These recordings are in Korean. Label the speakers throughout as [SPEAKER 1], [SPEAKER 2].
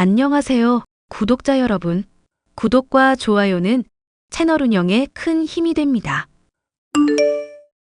[SPEAKER 1] 안녕하세요, 구독자 여러분. 구독과 좋아요는 채널 운영에 큰 힘이 됩니다.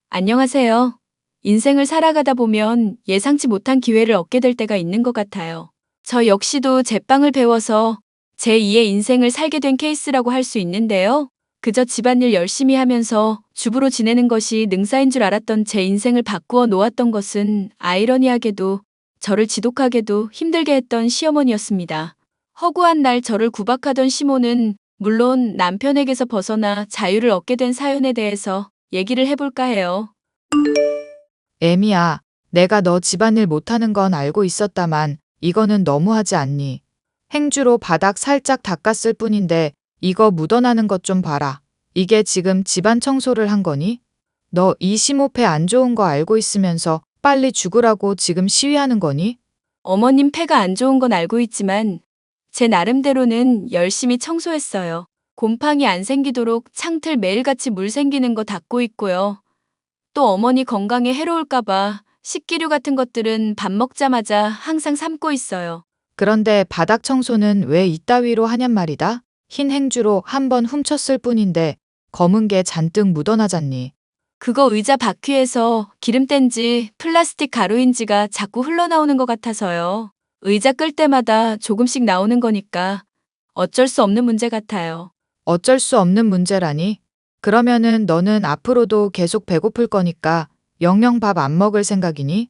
[SPEAKER 2] 안녕하세요. 인생을 살아가다 보면 예상치 못한 기회를 얻게 될 때가 있는 것 같아요. 저 역시도 제빵을 배워서 제2의 인생을 살게 된 케이스라고 할 수 있는데요. 그저 집안일 열심히 하면서 주부로 지내는 것이 능사인 줄 알았던 제 인생을 바꾸어 놓았던 것은 아이러니하게도 저를 지독하게도 힘들게 했던 시어머니였습니다. 허구한 날 저를 구박하던 시모는 물론 남편에게서 벗어나 자유를 얻게 된 사연에 대해서 얘기를 해볼까 해요.
[SPEAKER 3] 애미야, 내가 너 집안일 못하는 건 알고 있었다만 이거는 너무하지 않니? 행주로 바닥 살짝 닦았을 뿐인데 이거 묻어나는 것 좀 봐라. 이게 지금 집안 청소를 한 거니? 너 이 심호흡에 안 좋은 거 알고 있으면서 빨리 죽으라고 지금 시위하는 거니?
[SPEAKER 2] 어머님 폐가 안 좋은 건 알고 있지만 제 나름대로는 열심히 청소했어요. 곰팡이 안 생기도록 창틀 매일같이 물 생기는 거 닦고 있고요. 또 어머니 건강에 해로울까봐 식기류 같은 것들은 밥 먹자마자 항상 삶고 있어요.
[SPEAKER 3] 그런데 바닥 청소는 왜 이따위로 하냔 말이다? 흰 행주로 한번 훔쳤을 뿐인데 검은 게 잔뜩 묻어나잖니.
[SPEAKER 2] 그거 의자 바퀴에서 기름 뗀지 플라스틱 가루인지가 자꾸 흘러나오는 것 같아서요. 의자 끌 때마다 조금씩 나오는 거니까 어쩔 수 없는 문제 같아요.
[SPEAKER 3] 어쩔 수 없는 문제라니? 그러면은 너는 앞으로도 계속 배고플 거니까 영영 밥 안 먹을 생각이니?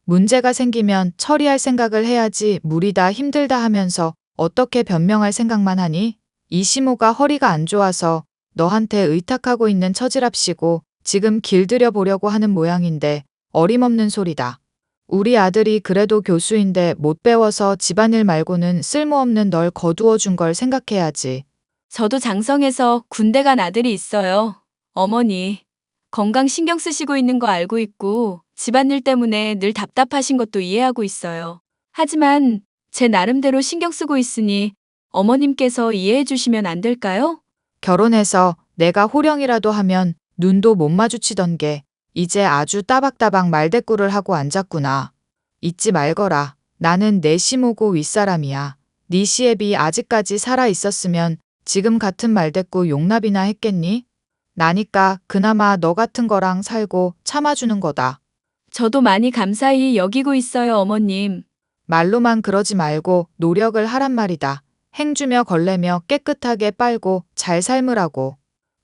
[SPEAKER 3] 문제가 생기면 처리할 생각을 해야지 무리다 힘들다 하면서 어떻게 변명할 생각만 하니? 이시모가 허리가 안 좋아서 너한테 의탁하고 있는 처지랍시고 지금 길들여 보려고 하는 모양인데 어림없는 소리다. 우리 아들이 그래도 교수인데 못 배워서 집안일 말고는 쓸모없는 널 거두어 준 걸 생각해야지.
[SPEAKER 2] 저도 장성에서 군대 간 아들이 있어요. 어머니, 건강 신경 쓰시고 있는 거 알고 있고 집안일 때문에 늘 답답하신 것도 이해하고 있어요. 하지만 제 나름대로 신경 쓰고 있으니 어머님께서 이해해 주시면 안 될까요?
[SPEAKER 3] 결혼해서 내가 호령이라도 하면 눈도 못 마주치던 게 이제 아주 따박따박 말대꾸를 하고 앉았구나. 잊지 말거라. 나는 내 시모고 윗사람이야. 네 시애비 아직까지 살아 있었으면 지금 같은 말대꾸 용납이나 했겠니? 나니까 그나마 너 같은 거랑 살고 참아주는 거다.
[SPEAKER 2] 저도 많이 감사히 여기고 있어요, 어머님.
[SPEAKER 3] 말로만 그러지 말고 노력을 하란 말이다. 행주며 걸레며 깨끗하게 빨고 잘 삶으라고.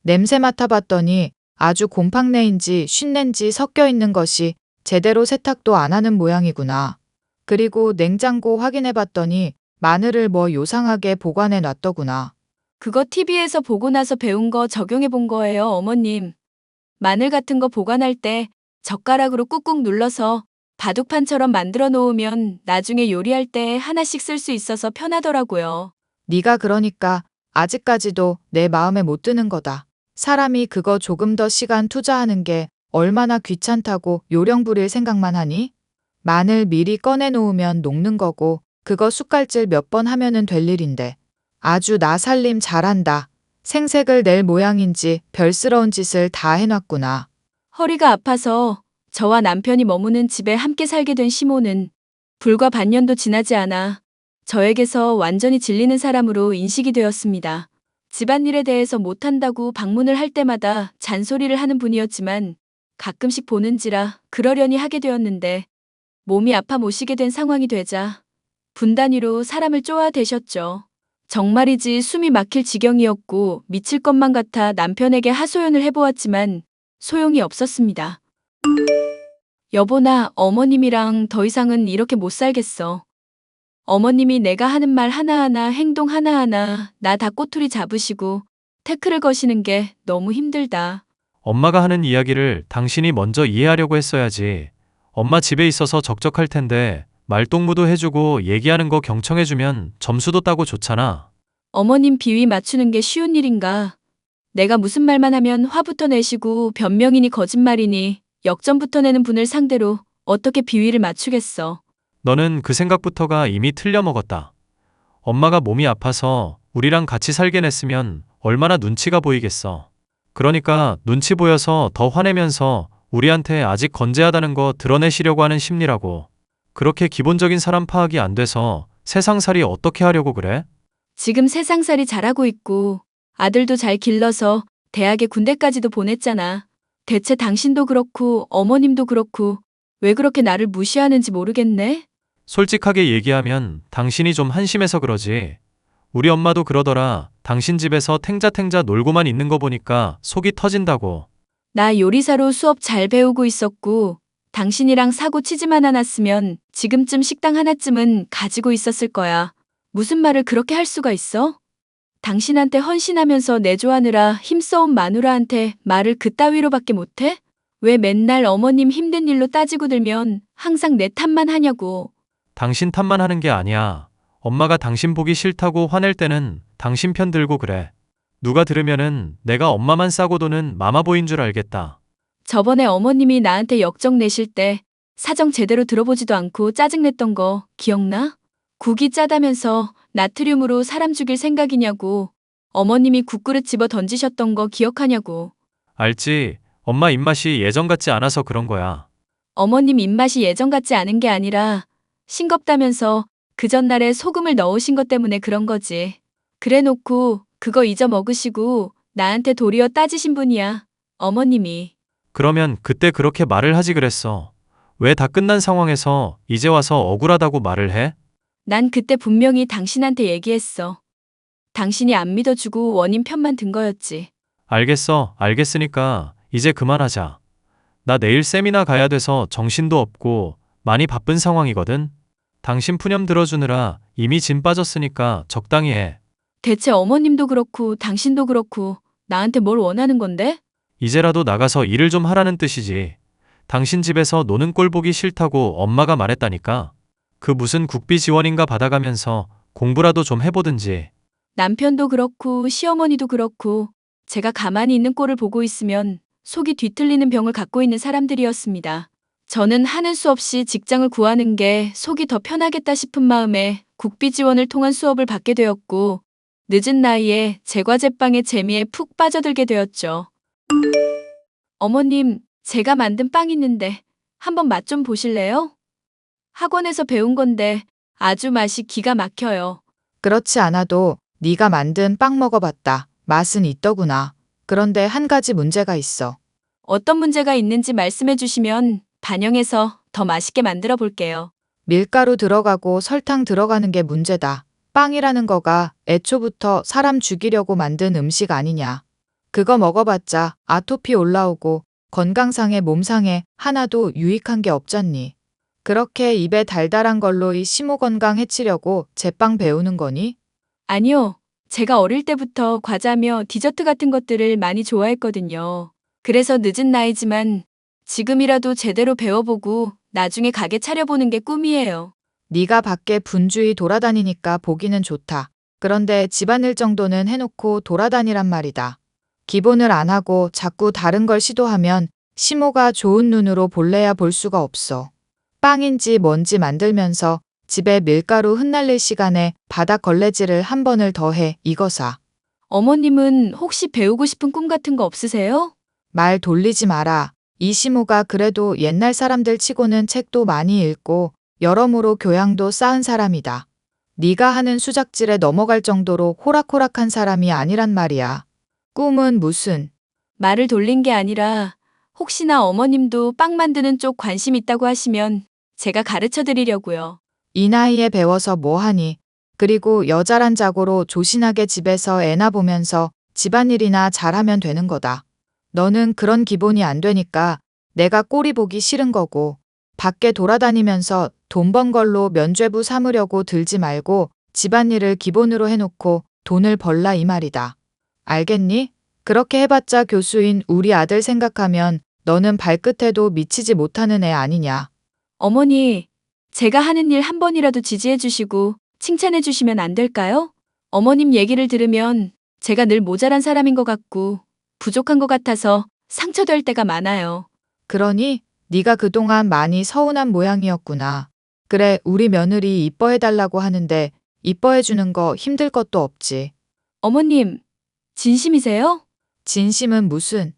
[SPEAKER 3] 냄새 맡아봤더니 아주 곰팡내인지 쉰내인지 섞여 있는 것이 제대로 세탁도 안 하는 모양이구나. 그리고 냉장고 확인해봤더니 마늘을 뭐 요상하게 보관해 놨더구나.
[SPEAKER 2] 그거 TV에서 보고 나서 배운 거 적용해 본 거예요, 어머님. 마늘 같은 거 보관할 때 젓가락으로 꾹꾹 눌러서 바둑판처럼 만들어 놓으면 나중에 요리할 때 하나씩 쓸 수 있어서 편하더라고요.
[SPEAKER 3] 네가 그러니까 아직까지도 내 마음에 못 드는 거다. 사람이 그거 조금 더 시간 투자하는 게 얼마나 귀찮다고 요령 부릴 생각만 하니? 마늘 미리 꺼내 놓으면 녹는 거고 그거 숟갈질 몇 번 하면은 될 일인데. 아주 나 살림 잘한다. 생색을 낼 모양인지 별스러운 짓을 다 해놨구나.
[SPEAKER 2] 허리가 아파서 저와 남편이 머무는 집에 함께 살게 된 시모는 불과 반년도 지나지 않아 저에게서 완전히 질리는 사람으로 인식이 되었습니다. 집안일에 대해서 못한다고 방문을 할 때마다 잔소리를 하는 분이었지만 가끔씩 보는지라 그러려니 하게 되었는데 몸이 아파 모시게 된 상황이 되자 분단위로 사람을 쪼아대셨죠. 정말이지 숨이 막힐 지경이었고 미칠 것만 같아 남편에게 하소연을 해보았지만 소용이 없었습니다. 여보, 나 어머님이랑 더 이상은 이렇게 못 살겠어. 어머님이 내가 하는 말 하나하나 행동 하나하나 나 다 꼬투리 잡으시고 태클을 거시는 게 너무 힘들다.
[SPEAKER 4] 엄마가 하는 이야기를 당신이 먼저 이해하려고 했어야지. 엄마 집에 있어서 적적할 텐데 말동무도 해주고 얘기하는 거 경청해주면 점수도 따고 좋잖아.
[SPEAKER 2] 어머님 비위 맞추는 게 쉬운 일인가. 내가 무슨 말만 하면 화부터 내시고 변명이니 거짓말이니 역전부터 내는 분을 상대로 어떻게 비위를 맞추겠어.
[SPEAKER 4] 너는 그 생각부터가 이미 틀려먹었다. 엄마가 몸이 아파서 우리랑 같이 살게 냈으면 얼마나 눈치가 보이겠어. 그러니까 눈치 보여서 더 화내면서 우리한테 아직 건재하다는 거 드러내시려고 하는 심리라고. 그렇게 기본적인 사람 파악이 안 돼서 세상살이 어떻게 하려고 그래?
[SPEAKER 2] 지금 세상살이 잘하고 있고 아들도 잘 길러서 대학에 군대까지도 보냈잖아. 대체 당신도 그렇고 어머님도 그렇고 왜 그렇게 나를 무시하는지 모르겠네?
[SPEAKER 4] 솔직하게 얘기하면 당신이 좀 한심해서 그러지. 우리 엄마도 그러더라. 당신 집에서 탱자탱자 놀고만 있는 거 보니까 속이 터진다고.
[SPEAKER 2] 나 요리사로 수업 잘 배우고 있었고 당신이랑 사고 치지만 않았으면 지금쯤 식당 하나쯤은 가지고 있었을 거야. 무슨 말을 그렇게 할 수가 있어? 당신한테 헌신하면서 내조하느라 힘써온 마누라한테 말을 그따위로밖에 못해? 왜 맨날 어머님 힘든 일로 따지고 들면 항상 내 탓만 하냐고.
[SPEAKER 4] 당신 탓만 하는 게 아니야. 엄마가 당신 보기 싫다고 화낼 때는 당신 편 들고 그래. 누가 들으면은 내가 엄마만 싸고 도는 마마보인 줄 알겠다.
[SPEAKER 2] 저번에 어머님이 나한테 역정 내실 때 사정 제대로 들어보지도 않고 짜증냈던 거 기억나? 국이 짜다면서 나트륨으로 사람 죽일 생각이냐고. 어머님이 국그릇 집어 던지셨던 거 기억하냐고.
[SPEAKER 4] 알지? 엄마 입맛이 예전 같지 않아서 그런 거야.
[SPEAKER 2] 어머님 입맛이 예전 같지 않은 게 아니라 싱겁다면서 그 전날에 소금을 넣으신 것 때문에 그런 거지. 그래 놓고 그거 잊어먹으시고 나한테 도리어 따지신 분이야. 어머님이.
[SPEAKER 4] 그러면 그때 그렇게 말을 하지 그랬어. 왜 다 끝난 상황에서 이제 와서 억울하다고 말을 해?
[SPEAKER 2] 난 그때 분명히 당신한테 얘기했어. 당신이 안 믿어주고 원인 편만 든 거였지.
[SPEAKER 4] 알겠어. 알겠으니까 이제 그만하자. 나 내일 세미나 가야 돼서 정신도 없고 많이 바쁜 상황이거든. 당신 푸념 들어주느라 이미 진 빠졌으니까 적당히 해.
[SPEAKER 2] 대체 어머님도 그렇고 당신도 그렇고 나한테 뭘 원하는 건데?
[SPEAKER 4] 이제라도 나가서 일을 좀 하라는 뜻이지. 당신 집에서 노는 꼴 보기 싫다고 엄마가 말했다니까. 그 무슨 국비 지원인가 받아가면서 공부라도 좀 해보든지.
[SPEAKER 2] 남편도 그렇고 시어머니도 그렇고 제가 가만히 있는 꼴을 보고 있으면 속이 뒤틀리는 병을 갖고 있는 사람들이었습니다. 저는 하는 수 없이 직장을 구하는 게 속이 더 편하겠다 싶은 마음에 국비 지원을 통한 수업을 받게 되었고 늦은 나이에 제과제빵의 재미에 푹 빠져들게 되었죠. 어머님, 제가 만든 빵 있는데 한번 맛 좀 보실래요? 학원에서 배운 건데 아주 맛이 기가 막혀요.
[SPEAKER 3] 그렇지 않아도 네가 만든 빵 먹어봤다. 맛은 있더구나. 그런데 한 가지 문제가 있어.
[SPEAKER 2] 어떤 문제가 있는지 말씀해 주시면 반영해서 더 맛있게 만들어 볼게요.
[SPEAKER 3] 밀가루 들어가고 설탕 들어가는 게 문제다. 빵이라는 거가 애초부터 사람 죽이려고 만든 음식 아니냐. 그거 먹어봤자 아토피 올라오고 건강상에 몸상에 하나도 유익한 게 없잖니. 그렇게 입에 달달한 걸로 이 심호 건강 해치려고 제빵 배우는 거니?
[SPEAKER 2] 아니요. 제가 어릴 때부터 과자며 디저트 같은 것들을 많이 좋아했거든요. 그래서 늦은 나이지만 지금이라도 제대로 배워보고 나중에 가게 차려보는 게 꿈이에요.
[SPEAKER 3] 네가 밖에 분주히 돌아다니니까 보기는 좋다. 그런데 집안일 정도는 해놓고 돌아다니란 말이다. 기본을 안 하고 자꾸 다른 걸 시도하면 심호가 좋은 눈으로 볼래야 볼 수가 없어. 빵인지 뭔지 만들면서 집에 밀가루 흩날릴 시간에 바닥 걸레질을 한 번을 더 해. 이거사.
[SPEAKER 2] 어머님은 혹시 배우고 싶은 꿈 같은 거 없으세요?
[SPEAKER 3] 말 돌리지 마라. 이 심호가 그래도 옛날 사람들 치고는 책도 많이 읽고 여러모로 교양도 쌓은 사람이다. 네가 하는 수작질에 넘어갈 정도로 호락호락한 사람이 아니란 말이야. 꿈은 무슨?
[SPEAKER 2] 말을 돌린 게 아니라 혹시나 어머님도 빵 만드는 쪽 관심 있다고 하시면 제가 가르쳐 드리려고요.
[SPEAKER 3] 이 나이에 배워서 뭐하니? 그리고 여자란 자고로 조신하게 집에서 애나 보면서 집안일이나 잘하면 되는 거다. 너는 그런 기본이 안 되니까 내가 꼴이 보기 싫은 거고 밖에 돌아다니면서 돈 번 걸로 면죄부 삼으려고 들지 말고 집안일을 기본으로 해놓고 돈을 벌라 이 말이다. 알겠니? 그렇게 해봤자 교수인 우리 아들 생각하면 너는 발끝에도 미치지 못하는 애 아니냐.
[SPEAKER 2] 어머니, 제가 하는 일 한 번이라도 지지해 주시고 칭찬해 주시면 안 될까요? 어머님 얘기를 들으면 제가 늘 모자란 사람인 것 같고 부족한 것 같아서 상처될 때가 많아요.
[SPEAKER 3] 그러니 네가 그동안 많이 서운한 모양이었구나. 그래, 우리 며느리 이뻐해달라고 하는데 이뻐해주는 거 힘들 것도 없지.
[SPEAKER 2] 어머님, 진심이세요?
[SPEAKER 3] 진심은 무슨?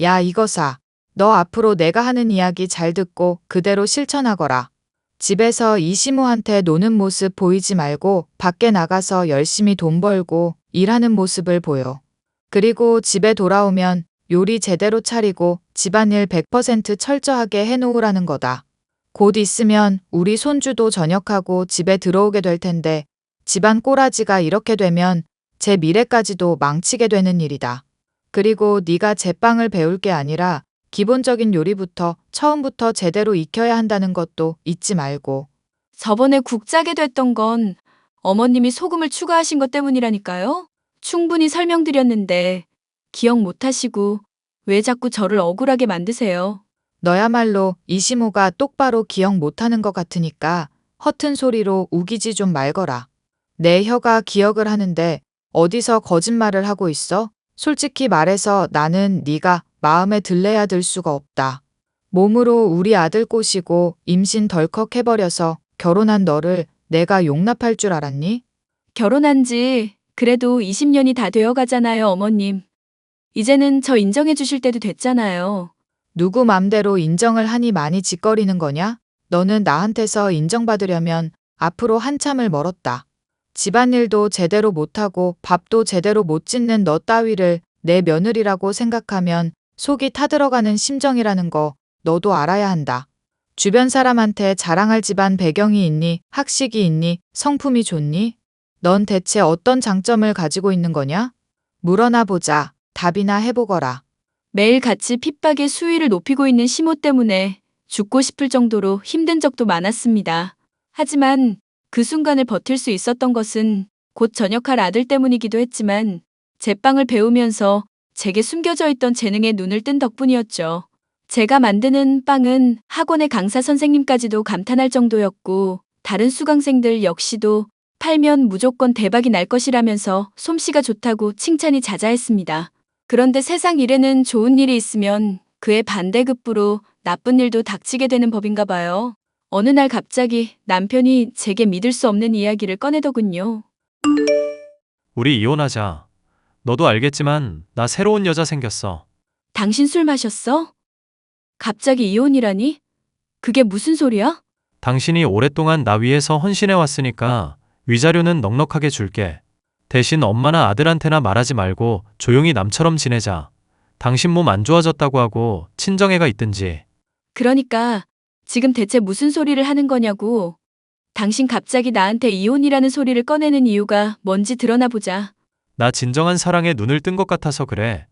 [SPEAKER 3] 야, 이거사. 너 앞으로 내가 하는 이야기 잘 듣고 그대로 실천하거라. 집에서 이시모한테 노는 모습 보이지 말고 밖에 나가서 열심히 돈 벌고 일하는 모습을 보여. 그리고 집에 돌아오면 요리 제대로 차리고 집안일 100% 철저하게 해놓으라는 거다. 곧 있으면 우리 손주도 전역하고 집에 들어오게 될 텐데 집안 꼬라지가 이렇게 되면 제 미래까지도 망치게 되는 일이다. 그리고 네가 제빵을 배울 게 아니라 기본적인 요리부터 처음부터 제대로 익혀야 한다는 것도 잊지 말고.
[SPEAKER 2] 저번에 국 짜게 됐던 건 어머님이 소금을 추가하신 것 때문이라니까요. 충분히 설명드렸는데 기억 못 하시고 왜 자꾸 저를 억울하게 만드세요?
[SPEAKER 3] 너야말로 이시모가 똑바로 기억 못하는 것 같으니까 허튼 소리로 우기지 좀 말거라. 내 혀가 기억을 하는데 어디서 거짓말을 하고 있어? 솔직히 말해서 나는 네가 마음에 들래야 들 수가 없다. 몸으로 우리 아들 꼬시고 임신 덜컥 해버려서 결혼한 너를 내가 용납할 줄 알았니?
[SPEAKER 2] 결혼한 지 그래도 20년이 다 되어 가잖아요, 어머님. 이제는 저 인정해 주실 때도 됐잖아요.
[SPEAKER 3] 누구 맘대로 인정을 하니 많이 짓거리는 거냐? 너는 나한테서 인정받으려면 앞으로 한참을 멀었다. 집안일도 제대로 못하고 밥도 제대로 못 짓는 너 따위를 내 며느리라고 생각하면 속이 타들어가는 심정이라는 거 너도 알아야 한다. 주변 사람한테 자랑할 집안 배경이 있니? 학식이 있니? 성품이 좋니? 넌 대체 어떤 장점을 가지고 있는 거냐? 물어나 보자. 답이나 해보거라.
[SPEAKER 2] 매일 같이 핍박의 수위를 높이고 있는 시모 때문에 죽고 싶을 정도로 힘든 적도 많았습니다. 하지만 그 순간을 버틸 수 있었던 것은 곧 전역할 아들 때문이기도 했지만 제빵을 배우면서 제게 숨겨져 있던 재능에 눈을 뜬 덕분이었죠. 제가 만드는 빵은 학원의 강사 선생님까지도 감탄할 정도였고 다른 수강생들 역시도 팔면 무조건 대박이 날 것이라면서 솜씨가 좋다고 칭찬이 자자했습니다. 그런데 세상 일에는 좋은 일이 있으면 그의 반대급부로 나쁜 일도 닥치게 되는 법인가 봐요. 어느 날 갑자기 남편이 제게 믿을 수 없는 이야기를 꺼내더군요.
[SPEAKER 4] 우리 이혼하자. 너도 알겠지만 나 새로운 여자 생겼어.
[SPEAKER 2] 당신 술 마셨어? 갑자기 이혼이라니? 그게 무슨 소리야?
[SPEAKER 4] 당신이 오랫동안 나 위해서 헌신해 왔으니까 위자료는 넉넉하게 줄게. 대신 엄마나 아들한테나 말하지 말고 조용히 남처럼 지내자. 당신 몸 안 좋아졌다고 하고 친정애가 있든지.
[SPEAKER 2] 그러니까 지금 대체 무슨 소리를 하는 거냐고. 당신 갑자기 나한테 이혼이라는 소리를 꺼내는 이유가 뭔지 드러나 보자.
[SPEAKER 4] 나 진정한 사랑에 눈을 뜬 것 같아서 그래.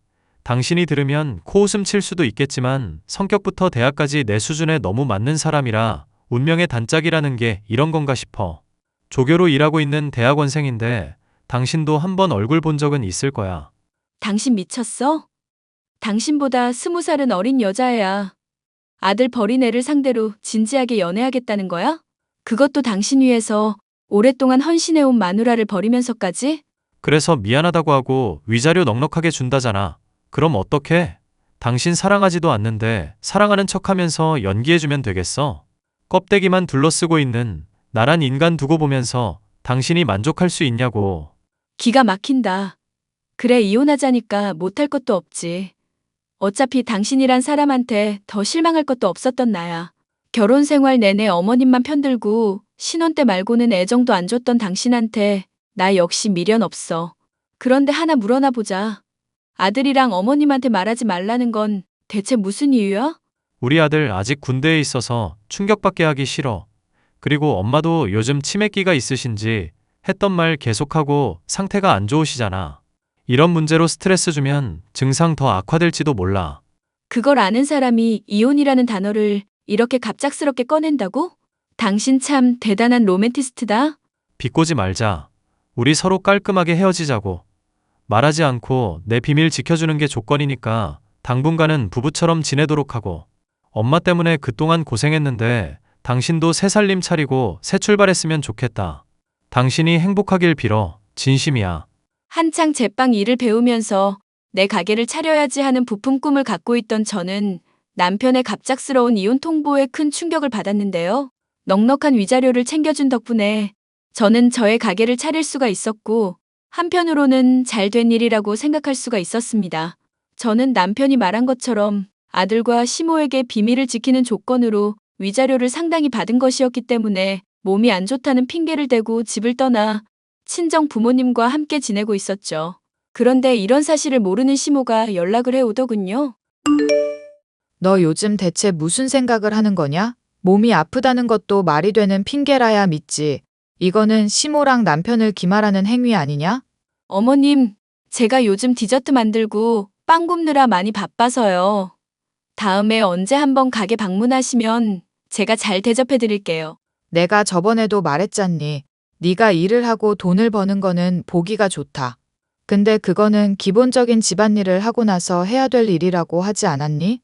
[SPEAKER 4] 당신이 들으면 코웃음 칠 수도 있겠지만 성격부터 대학까지 내 수준에 너무 맞는 사람이라 운명의 단짝이라는 게 이런 건가 싶어. 조교로 일하고 있는 대학원생인데 당신도 한번 얼굴 본 적은 있을 거야.
[SPEAKER 2] 당신 미쳤어? 당신보다 20살은 어린 여자애야. 아들 버린 애를 상대로 진지하게 연애하겠다는 거야? 그것도 당신 위해서 오랫동안 헌신해온 마누라를 버리면서까지?
[SPEAKER 4] 그래서 미안하다고 하고 위자료 넉넉하게 준다잖아. 그럼 어떡해? 당신 사랑하지도 않는데 사랑하는 척하면서 연기해주면 되겠어? 껍데기만 둘러쓰고 있는 나란 인간 두고 보면서 당신이 만족할 수 있냐고.
[SPEAKER 2] 기가 막힌다. 그래, 이혼하자니까 못할 것도 없지. 어차피 당신이란 사람한테 더 실망할 것도 없었던 나야. 결혼 생활 내내 어머님만 편들고 신혼 때 말고는 애정도 안 줬던 당신한테 나 역시 미련 없어. 그런데 하나 물어나 보자. 아들이랑 어머님한테 말하지 말라는 건 대체 무슨 이유야?
[SPEAKER 4] 우리 아들 아직 군대에 있어서 충격받게 하기 싫어. 그리고 엄마도 요즘 치매기가 있으신지 했던 말 계속하고 상태가 안 좋으시잖아. 이런 문제로 스트레스 주면 증상 더 악화될지도 몰라.
[SPEAKER 2] 그걸 아는 사람이 이혼이라는 단어를 이렇게 갑작스럽게 꺼낸다고? 당신 참 대단한 로맨티스트다.
[SPEAKER 4] 비꼬지 말자. 우리 서로 깔끔하게 헤어지자고. 말하지 않고 내 비밀 지켜주는 게 조건이니까 당분간은 부부처럼 지내도록 하고. 엄마 때문에 그동안 고생했는데 당신도 새 살림 차리고 새 출발했으면 좋겠다. 당신이 행복하길 빌어. 진심이야.
[SPEAKER 2] 한창 제빵 일을 배우면서 내 가게를 차려야지 하는 부품 꿈을 갖고 있던 저는 남편의 갑작스러운 이혼 통보에 큰 충격을 받았는데요. 넉넉한 위자료를 챙겨준 덕분에 저는 저의 가게를 차릴 수가 있었고 한편으로는 잘 된 일이라고 생각할 수가 있었습니다. 저는 남편이 말한 것처럼 아들과 시모에게 비밀을 지키는 조건으로 위자료를 상당히 받은 것이었기 때문에 몸이 안 좋다는 핑계를 대고 집을 떠나 친정 부모님과 함께 지내고 있었죠. 그런데 이런 사실을 모르는 시모가 연락을 해오더군요.
[SPEAKER 3] 너 요즘 대체 무슨 생각을 하는 거냐? 몸이 아프다는 것도 말이 되는 핑계라야 믿지. 이거는 시모랑 남편을 기말하는 행위 아니냐?
[SPEAKER 2] 어머님, 제가 요즘 디저트 만들고 빵 굽느라 많이 바빠서요. 다음에 언제 한번 가게 방문하시면 제가 잘 대접해 드릴게요.
[SPEAKER 3] 내가 저번에도 말했잖니. 네가 일을 하고 돈을 버는 거는 보기가 좋다. 근데 그거는 기본적인 집안일을 하고 나서 해야 될 일이라고 하지 않았니?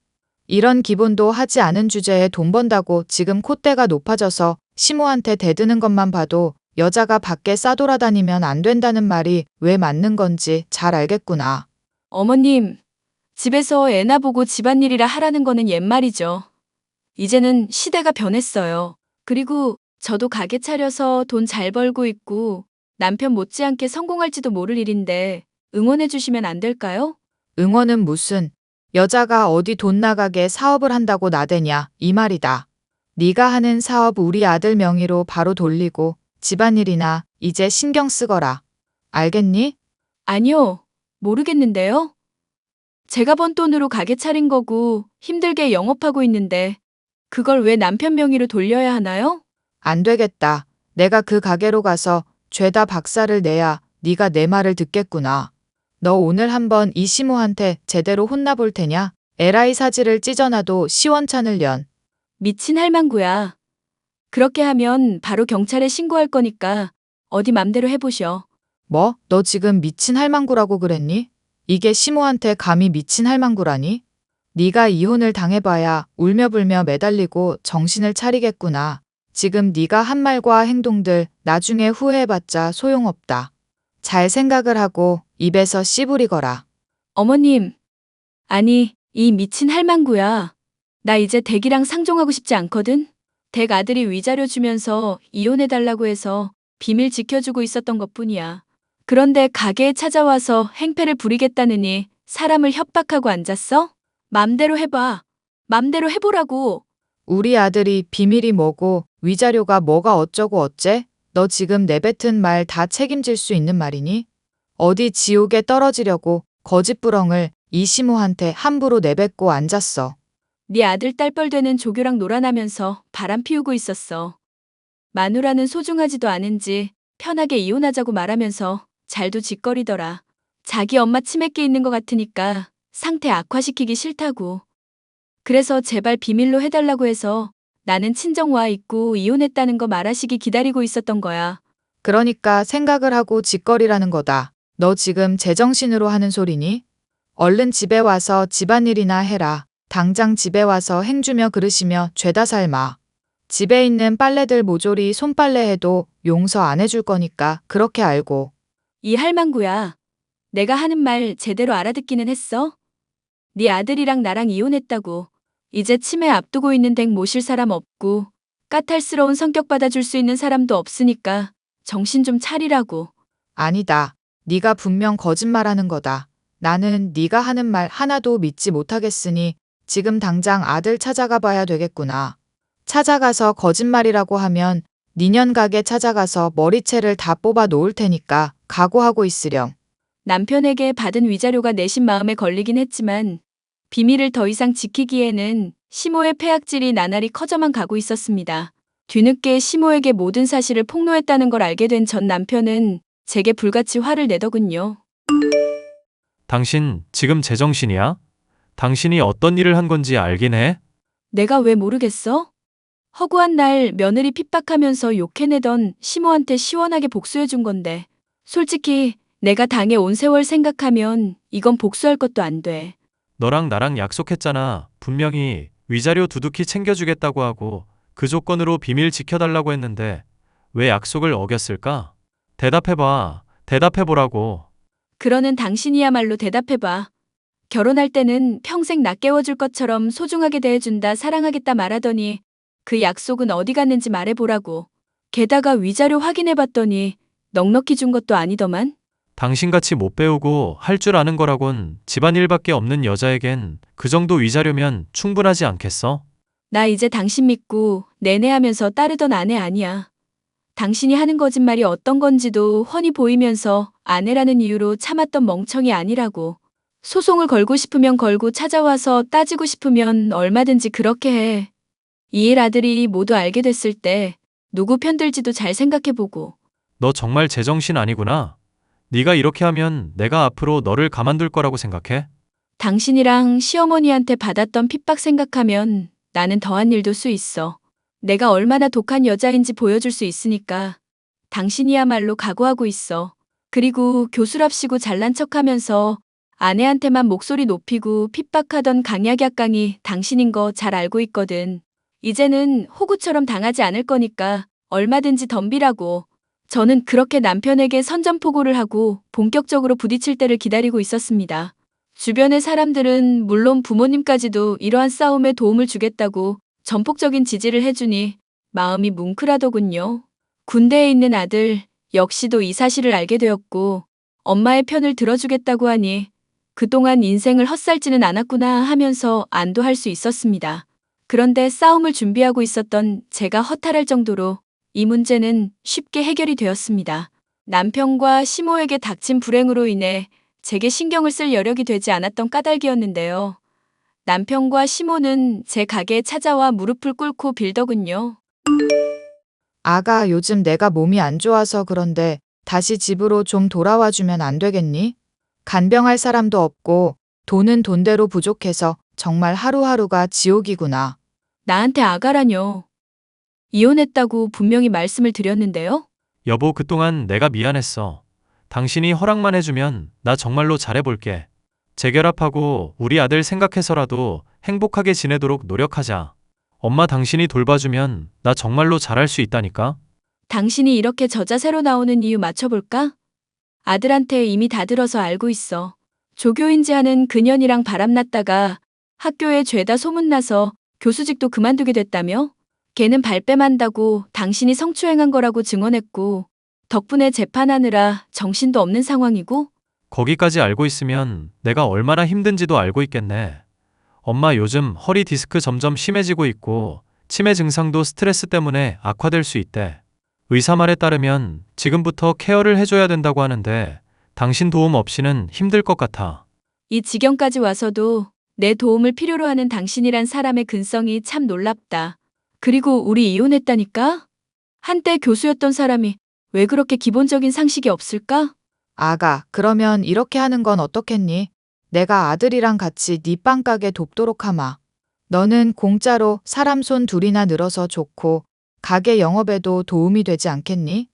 [SPEAKER 3] 이런 기본도 하지 않은 주제에 돈 번다고 지금 콧대가 높아져서 시모한테 대드는 것만 봐도 여자가 밖에 싸돌아다니면 안 된다는 말이 왜 맞는 건지 잘 알겠구나.
[SPEAKER 2] 어머님, 집에서 애나 보고 집안일이라 하라는 거는 옛말이죠. 이제는 시대가 변했어요. 그리고 저도 가게 차려서 돈 잘 벌고 있고 남편 못지않게 성공할지도 모를 일인데 응원해 주시면 안 될까요?
[SPEAKER 3] 응원은 무슨 여자가 어디 돈 나가게 사업을 한다고 나대냐 이 말이다. 네가 하는 사업 우리 아들 명의로 바로 돌리고 집안일이나 이제 신경 쓰거라. 알겠니?
[SPEAKER 2] 아니요, 모르겠는데요. 제가 번 돈으로 가게 차린 거고 힘들게 영업하고 있는데 그걸 왜 남편 명의로 돌려야 하나요?
[SPEAKER 3] 안 되겠다. 내가 그 가게로 가서 죄다 박살을 내야 네가 내 말을 듣겠구나. 너 오늘 한번 이 시모한테 제대로 혼나볼 테냐? 에라이 사지를 찢어놔도 시원찮을 련.
[SPEAKER 2] 미친 할망구야. 그렇게 하면 바로 경찰에 신고할 거니까 어디 맘대로 해보셔.
[SPEAKER 3] 뭐? 너 지금 미친 할망구라고 그랬니? 이게 시모한테 감히 미친 할망구라니? 네가 이혼을 당해봐야 울며불며 매달리고 정신을 차리겠구나. 지금 네가 한 말과 행동들 나중에 후회해봤자 소용없다. 잘 생각을 하고 입에서 씨 부리거라.
[SPEAKER 2] 어머님, 아니, 이 미친 할망구야. 나 이제 댁이랑 상종하고 싶지 않거든? 댁 아들이 위자료 주면서 이혼해달라고 해서 비밀 지켜주고 있었던 것뿐이야. 그런데 가게에 찾아와서 행패를 부리겠다느니 사람을 협박하고 앉았어? 맘대로 해봐. 맘대로 해보라고.
[SPEAKER 3] 우리 아들이 비밀이 뭐고 위자료가 뭐가 어쩌고 어째? 너 지금 내뱉은 말 다 책임질 수 있는 말이니? 어디 지옥에 떨어지려고 거짓부렁을 이 시모한테 함부로 내뱉고 앉았어.
[SPEAKER 2] 네 아들 딸뻘 되는 조교랑 놀아나면서 바람 피우고 있었어. 마누라는 소중하지도 않은지 편하게 이혼하자고 말하면서 잘도 짓거리더라. 자기 엄마 치맥기 있는 것 같으니까 상태 악화시키기 싫다고. 그래서 제발 비밀로 해달라고 해서 나는 친정 와 있고 이혼했다는 거 말하시기 기다리고 있었던 거야.
[SPEAKER 3] 그러니까 생각을 하고 짓거리라는 거다. 너 지금 제정신으로 하는 소리니? 얼른 집에 와서 집안일이나 해라. 당장 집에 와서 행주며 그릇이며 죄다 삶아. 집에 있는 빨래들 모조리 손빨래 해도 용서 안 해줄 거니까 그렇게 알고.
[SPEAKER 2] 이 할망구야. 내가 하는 말 제대로 알아듣기는 했어? 네 아들이랑 나랑 이혼했다고. 이제 치매 앞두고 있는 댁 모실 사람 없고 까탈스러운 성격 받아줄 수 있는 사람도 없으니까 정신 좀 차리라고.
[SPEAKER 3] 아니다. 네가 분명 거짓말하는 거다. 나는 네가 하는 말 하나도 믿지 못하겠으니 지금 당장 아들 찾아가 봐야 되겠구나. 찾아가서 거짓말이라고 하면 니년 가게 찾아가서 머리채를 다 뽑아 놓을 테니까 각오하고 있으렴.
[SPEAKER 2] 남편에게 받은 위자료가 내심 마음에 걸리긴 했지만 비밀을 더 이상 지키기에는 시모의 폐악질이 나날이 커져만 가고 있었습니다. 뒤늦게 시모에게 모든 사실을 폭로했다는 걸 알게 된 전 남편은 제게 불같이 화를 내더군요.
[SPEAKER 4] 당신 지금 제정신이야? 당신이 어떤 일을 한 건지 알긴 해?
[SPEAKER 2] 내가 왜 모르겠어? 허구한 날 며느리 핍박하면서 욕해내던 시모한테 시원하게 복수해준 건데 솔직히 내가 당해온 세월 생각하면 이건 복수할 것도 안 돼.
[SPEAKER 4] 너랑 나랑 약속했잖아. 분명히 위자료 두둑히 챙겨주겠다고 하고 그 조건으로 비밀 지켜달라고 했는데 왜 약속을 어겼을까? 대답해봐. 대답해보라고.
[SPEAKER 2] 그러는 당신이야말로 대답해봐. 결혼할 때는 평생 나 깨워줄 것처럼 소중하게 대해준다 사랑하겠다 말하더니 그 약속은 어디 갔는지 말해보라고. 게다가 위자료 확인해봤더니 넉넉히 준 것도 아니더만.
[SPEAKER 4] 당신같이 못 배우고 할 줄 아는 거라곤 집안일밖에 없는 여자에겐 그 정도 위자료면 충분하지 않겠어?
[SPEAKER 2] 나 이제 당신 믿고 내내하면서 따르던 아내 아니야. 당신이 하는 거짓말이 어떤 건지도 훤히 보이면서 아내라는 이유로 참았던 멍청이 아니라고. 소송을 걸고 싶으면 걸고 찾아와서 따지고 싶으면 얼마든지 그렇게 해. 이 일 아들이 모두 알게 됐을 때 누구 편들지도 잘 생각해보고.
[SPEAKER 4] 너 정말 제정신 아니구나. 네가 이렇게 하면 내가 앞으로 너를 가만둘 거라고 생각해?
[SPEAKER 2] 당신이랑 시어머니한테 받았던 핍박 생각하면 나는 더한 일도 수 있어. 내가 얼마나 독한 여자인지 보여줄 수 있으니까 당신이야말로 각오하고 있어. 그리고 교수랍시고 잘난 척하면서 아내한테만 목소리 높이고 핍박하던 강약약강이 당신인 거 잘 알고 있거든. 이제는 호구처럼 당하지 않을 거니까 얼마든지 덤비라고. 저는 그렇게 남편에게 선전포고를 하고 본격적으로 부딪힐 때를 기다리고 있었습니다. 주변의 사람들은 물론 부모님까지도 이러한 싸움에 도움을 주겠다고 전폭적인 지지를 해주니 마음이 뭉클하더군요. 군대에 있는 아들 역시도 이 사실을 알게 되었고 엄마의 편을 들어주겠다고 하니 그동안 인생을 헛살지는 않았구나 하면서 안도할 수 있었습니다. 그런데 싸움을 준비하고 있었던 제가 허탈할 정도로 이 문제는 쉽게 해결이 되었습니다. 남편과 시모에게 닥친 불행으로 인해 제게 신경을 쓸 여력이 되지 않았던 까닭이었는데요. 남편과 시모는 제 가게에 찾아와 무릎을 꿇고 빌더군요.
[SPEAKER 3] 아가, 요즘 내가 몸이 안 좋아서 그런데 다시 집으로 좀 돌아와 주면 안 되겠니? 간병할 사람도 없고 돈은 돈대로 부족해서 정말 하루하루가 지옥이구나.
[SPEAKER 2] 나한테 아가라뇨. 이혼했다고 분명히 말씀을 드렸는데요.
[SPEAKER 4] 여보, 그동안 내가 미안했어. 당신이 허락만 해주면 나 정말로 잘해볼게. 재결합하고 우리 아들 생각해서라도 행복하게 지내도록 노력하자. 엄마 당신이 돌봐주면 나 정말로 잘할 수 있다니까?
[SPEAKER 2] 당신이 이렇게 저자세로 나오는 이유 맞춰볼까? 아들한테 이미 다 들어서 알고 있어. 조교인지 하는 그년이랑 바람났다가 학교에 죄다 소문나서 교수직도 그만두게 됐다며? 걔는 발뺌한다고 당신이 성추행한 거라고 증언했고 덕분에 재판하느라 정신도 없는 상황이고.
[SPEAKER 4] 거기까지 알고 있으면 내가 얼마나 힘든지도 알고 있겠네. 엄마 요즘 허리 디스크 점점 심해지고 있고 치매 증상도 스트레스 때문에 악화될 수 있대. 의사 말에 따르면 지금부터 케어를 해줘야 된다고 하는데 당신 도움 없이는 힘들 것 같아.
[SPEAKER 2] 이 지경까지 와서도 내 도움을 필요로 하는 당신이란 사람의 근성이 참 놀랍다. 그리고 우리 이혼했다니까? 한때 교수였던 사람이 왜 그렇게 기본적인 상식이 없을까?
[SPEAKER 3] 아가, 그러면 이렇게 하는 건 어떻겠니? 내가 아들이랑 같이 네 빵가게 돕도록 하마. 너는 공짜로 사람 손 둘이나 늘어서 좋고 가게 영업에도 도움이 되지 않겠니?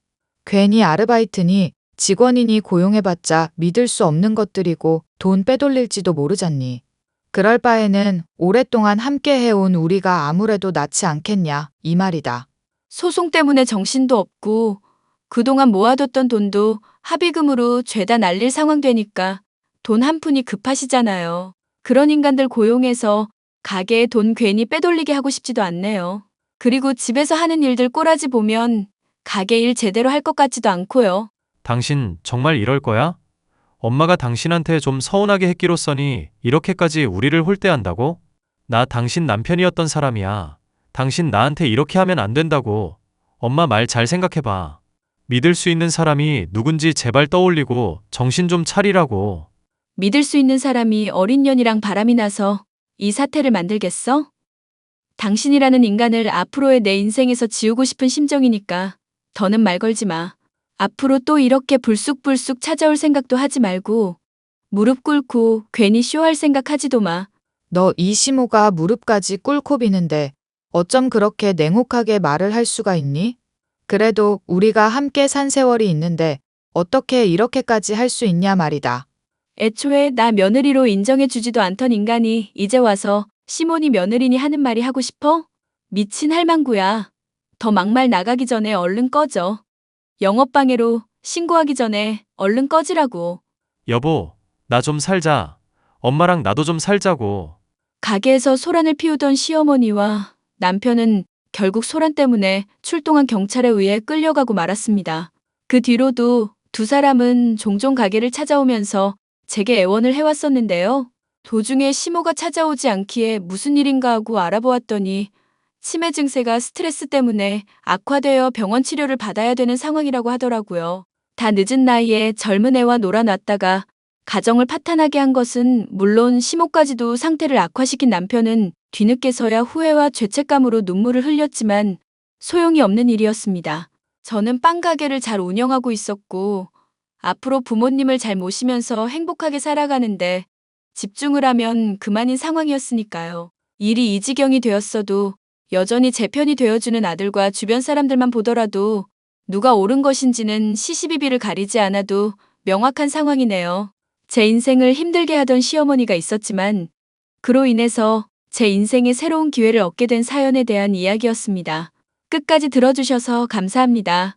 [SPEAKER 3] 괜히 아르바이트니 직원이니 고용해봤자 믿을 수 없는 것들이고 돈 빼돌릴지도 모르잖니. 그럴 바에는 오랫동안 함께 해온 우리가 아무래도 낫지 않겠냐, 이 말이다.
[SPEAKER 2] 소송 때문에 정신도 없고 그동안 모아뒀던 돈도 합의금으로 죄다 날릴 상황 되니까 돈 한 푼이 급하시잖아요. 그런 인간들 고용해서 가게에 돈 괜히 빼돌리게 하고 싶지도 않네요. 그리고 집에서 하는 일들 꼬라지 보면 가게 일 제대로 할 것 같지도 않고요.
[SPEAKER 4] 당신 정말 이럴 거야? 엄마가 당신한테 좀 서운하게 했기로써니 이렇게까지 우리를 홀대한다고? 나 당신 남편이었던 사람이야. 당신 나한테 이렇게 하면 안 된다고. 엄마 말 잘 생각해봐. 믿을 수 있는 사람이 누군지 제발 떠올리고 정신 좀 차리라고.
[SPEAKER 2] 믿을 수 있는 사람이 어린 년이랑 바람이 나서 이 사태를 만들겠어? 당신이라는 인간을 앞으로의 내 인생에서 지우고 싶은 심정이니까 더는 말 걸지 마. 앞으로 또 이렇게 불쑥불쑥 찾아올 생각도 하지 말고 무릎 꿇고 괜히 쇼할 생각 하지도 마.
[SPEAKER 3] 너 이 시모가 무릎까지 꿇고 비는데 어쩜 그렇게 냉혹하게 말을 할 수가 있니? 그래도 우리가 함께 산 세월이 있는데 어떻게 이렇게까지 할 수 있냐 말이다.
[SPEAKER 2] 애초에 나 며느리로 인정해주지도 않던 인간이 이제 와서 시몬이 며느리니 하는 말이 하고 싶어? 미친 할망구야. 더 막말 나가기 전에 얼른 꺼져. 영업방해로 신고하기 전에 얼른 꺼지라고.
[SPEAKER 4] 여보, 나 좀 살자. 엄마랑 나도 좀 살자고.
[SPEAKER 2] 가게에서 소란을 피우던 시어머니와 남편은 결국 소란 때문에 출동한 경찰에 의해 끌려가고 말았습니다. 그 뒤로도 두 사람은 종종 가게를 찾아오면서 제게 애원을 해왔었는데요. 도중에 시모가 찾아오지 않기에 무슨 일인가 하고 알아보았더니 치매 증세가 스트레스 때문에 악화되어 병원 치료를 받아야 되는 상황이라고 하더라고요. 다 늦은 나이에 젊은 애와 놀아놨다가 가정을 파탄하게 한 것은 물론 시모까지도 상태를 악화시킨 남편은 뒤늦게서야 후회와 죄책감으로 눈물을 흘렸지만 소용이 없는 일이었습니다. 저는 빵 가게를 잘 운영하고 있었고 앞으로 부모님을 잘 모시면서 행복하게 살아가는데 집중을 하면 그만인 상황이었으니까요. 일이 이 지경이 되었어도 여전히 제 편이 되어주는 아들과 주변 사람들만 보더라도 누가 옳은 것인지는 시시비비를 가리지 않아도 명확한 상황이네요. 제 인생을 힘들게 하던 시어머니가 있었지만 그로 인해서 제 인생에 새로운 기회를 얻게 된 사연에 대한 이야기였습니다. 끝까지 들어주셔서 감사합니다.